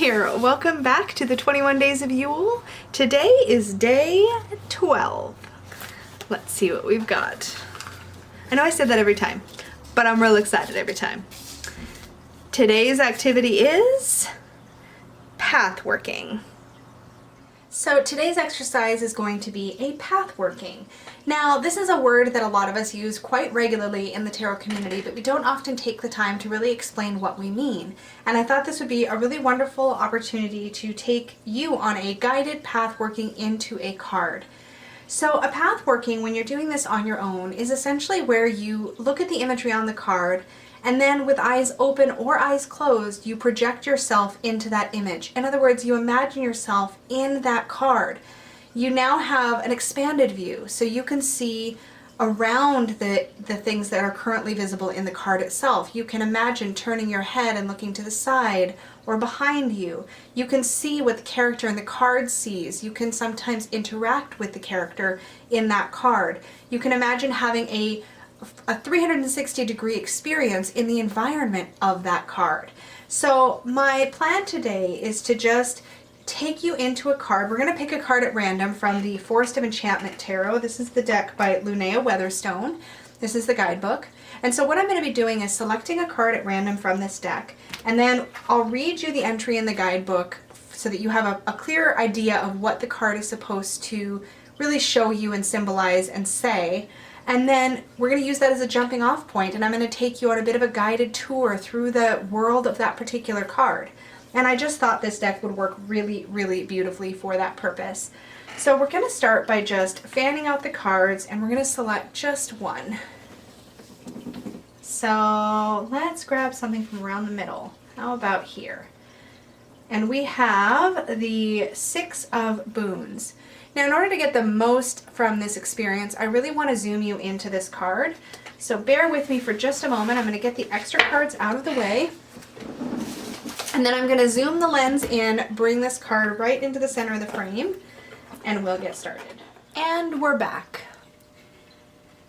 here. Welcome back to the 21 Days of Yule. Today is day 12. Let's see what we've got. I know I said that every time, but I'm real excited every time. Today's activity is pathworking. So today's exercise is going to be a pathworking. Now, this is a word that a lot of us use quite regularly in the tarot community, but we don't often take the time to really explain what we mean. And I thought this would be a really wonderful opportunity to take you on a guided pathworking into a card. So a pathworking, when you're doing this on your own, is essentially where you look at the imagery on the card and then with eyes open or eyes closed, you project yourself into that image. In other words, you imagine yourself in that card. You now have an expanded view, so you can see around the things that are currently visible in the card itself. You can imagine turning your head and looking to the side or behind you. You can see what the character in the card sees. You can sometimes interact with the character in that card. You can imagine having a 360-degree experience in the environment of that card. So my plan today is to just take you into a card. We're going to pick a card at random from the Forest of Enchantment Tarot. This is the deck by Linnea Weatherstone. This is the guidebook. And so what I'm going to be doing is selecting a card at random from this deck, and then I'll read you the entry in the guidebook so that you have a clear idea of what the card is supposed to really show you and symbolize and say. And then we're going to use that as a jumping off point, and I'm going to take you on a bit of a guided tour through the world of that particular card. And I just thought this deck would work really, really beautifully for that purpose. So we're going to start by just fanning out the cards, and we're going to select just one. So let's grab something from around the middle. How about here? And we have the Six of Boons. Now, in order to get the most from this experience, I really want to zoom you into this card. So bear with me for just a moment. I'm going to get the extra cards out of the way. And then I'm going to zoom the lens in, bring this card right into the center of the frame, and we'll get started. And we're back.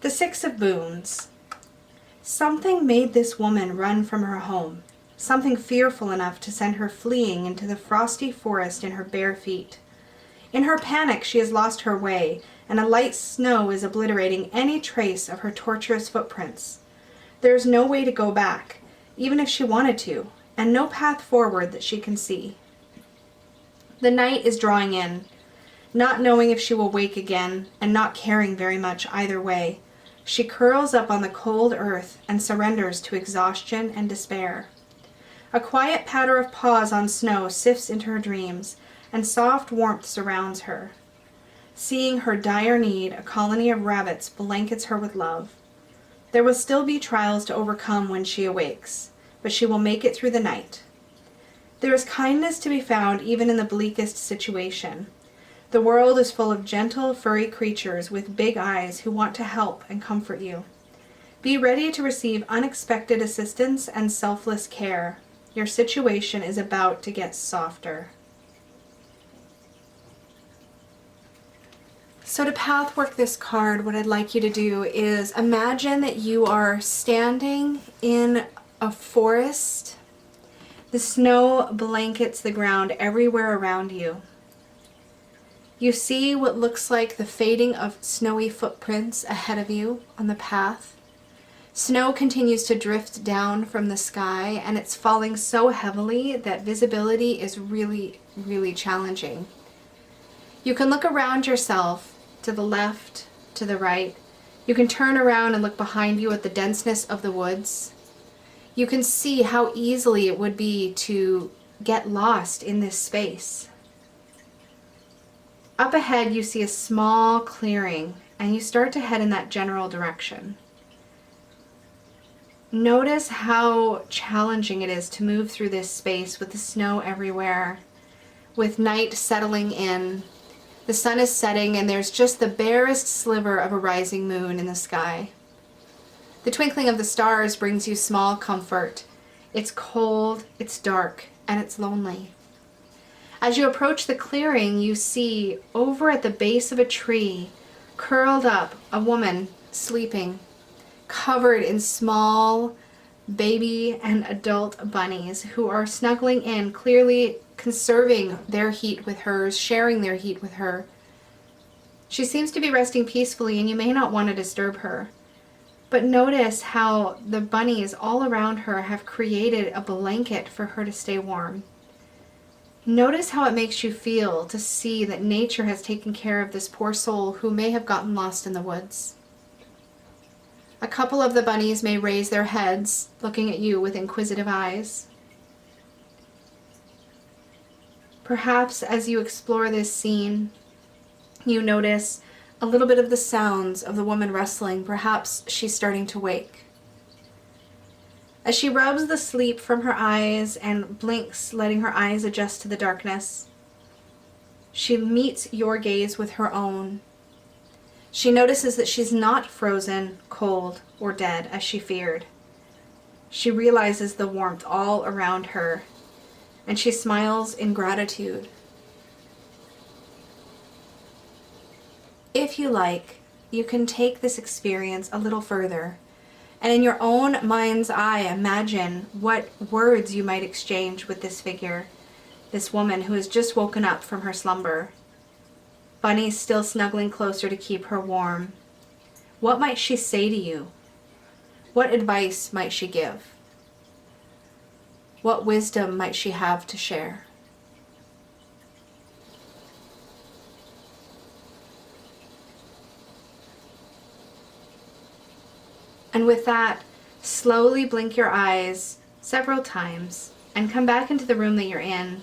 The Six of Boons. Something made this woman run from her home. Something fearful enough to send her fleeing into the frosty forest in her bare feet. In her panic, she has lost her way, and a light snow is obliterating any trace of her torturous footprints. There is no way to go back, even if she wanted to, and no path forward that she can see. The night is drawing in. Not knowing if she will wake again, and not caring very much either way, she curls up on the cold earth and surrenders to exhaustion and despair. A quiet patter of paws on snow sifts into her dreams, and soft warmth surrounds her. Seeing her dire need, a colony of rabbits blankets her with love. There will still be trials to overcome when she awakes, but she will make it through the night. There is kindness to be found even in the bleakest situation. The world is full of gentle, furry creatures with big eyes who want to help and comfort you. Be ready to receive unexpected assistance and selfless care. Your situation is about to get softer. So to pathwork this card, what I'd like you to do is imagine that you are standing in a forest. The snow blankets the ground everywhere around you. You see what looks like the fading of snowy footprints ahead of you on the path. Snow continues to drift down from the sky, and it's falling so heavily that visibility is really, really challenging. You can look around yourself, to the left, to the right. You can turn around and look behind you at the denseness of the woods. You can see how easily it would be to get lost in this space. Up ahead, you see a small clearing, and you start to head in that general direction. Notice how challenging it is to move through this space with the snow everywhere, with night settling in. The sun is setting, and there's just the barest sliver of a rising moon in the sky. The twinkling of the stars brings you small comfort. It's cold, it's dark, and it's lonely. As you approach the clearing, you see over at the base of a tree, curled up, a woman sleeping, covered in small baby and adult bunnies who are snuggling in, clearly conserving their heat with hers, sharing their heat with her. She seems to be resting peacefully, and you may not want to disturb her. But notice how the bunnies all around her have created a blanket for her to stay warm. Notice how it makes you feel to see that nature has taken care of this poor soul who may have gotten lost in the woods. A couple of the bunnies may raise their heads, looking at you with inquisitive eyes. Perhaps as you explore this scene, you notice a little bit of the sounds of the woman wrestling. Perhaps she's starting to wake. As she rubs the sleep from her eyes and blinks, letting her eyes adjust to the darkness, she meets your gaze with her own. She notices that she's not frozen, cold, or dead as she feared. She realizes the warmth all around her, and she smiles in gratitude. If you like, you can take this experience a little further, and in your own mind's eye, imagine what words you might exchange with this figure, this woman who has just woken up from her slumber. Bunny's still snuggling closer to keep her warm. What might she say to you? What advice might she give? What wisdom might she have to share? And with that, slowly blink your eyes several times and come back into the room that you're in.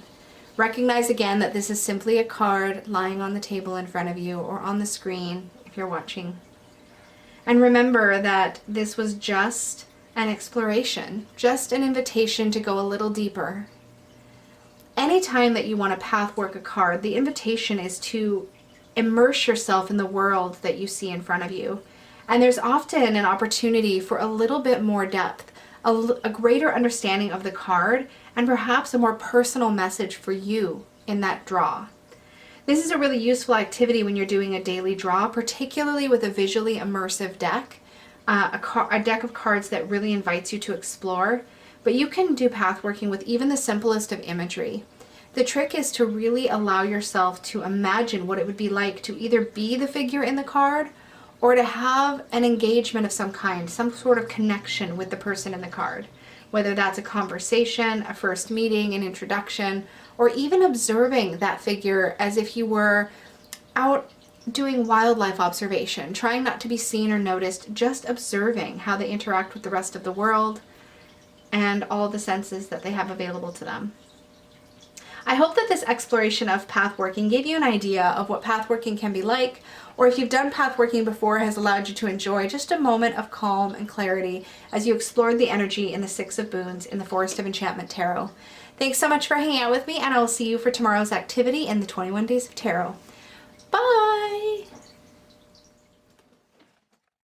Recognize again that this is simply a card lying on the table in front of you or on the screen if you're watching. And remember that this was just an exploration, just an invitation to go a little deeper. Anytime that you want to pathwork a card, the invitation is to immerse yourself in the world that you see in front of you. And there's often an opportunity for a little bit more depth, a greater understanding of the card, and perhaps a more personal message for you in that draw. This is a really useful activity when you're doing a daily draw, particularly with a visually immersive deck, a deck of cards that really invites you to explore. But you can do pathworking with even the simplest of imagery. The trick is to really allow yourself to imagine what it would be like to either be the figure in the card or to have an engagement of some kind, some sort of connection with the person in the card. Whether that's a conversation, a first meeting, an introduction, or even observing that figure as if you were out doing wildlife observation, trying not to be seen or noticed, just observing how they interact with the rest of the world and all the senses that they have available to them. I hope that this exploration of pathworking gave you an idea of what pathworking can be like, or if you've done pathworking before, has allowed you to enjoy just a moment of calm and clarity as you explored the energy in the Six of Boons in the Forest of Enchantment Tarot. Thanks so much for hanging out with me, and I will see you for tomorrow's activity in the 21 Days of Tarot.